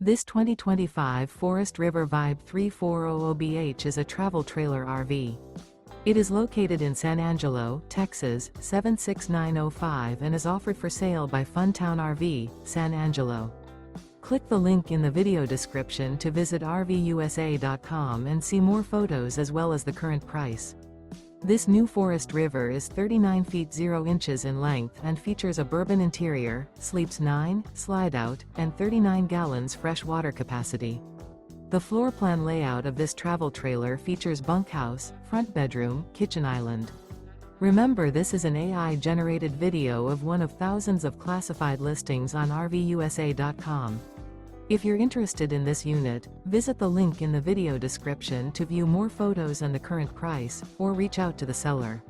This 2025 Forest River Vibe 3400BH is a travel trailer RV. It is located in San Angelo, Texas, 76905 and is offered for sale by Funtown RV, San Angelo. Click the link in the video description to visit RVUSA.com and see more photos as well as the current price. This new Forest River is 39 feet 0 inches in length and features a bourbon interior, sleeps 9, slide-out, and 39 gallons fresh water capacity. The floor plan layout of this travel trailer features bunkhouse, front bedroom, kitchen island. Remember, this is an AI-generated video of one of thousands of classified listings on RVUSA.com. If you're interested in this unit, visit the link in the video description to view more photos and the current price, or reach out to the seller.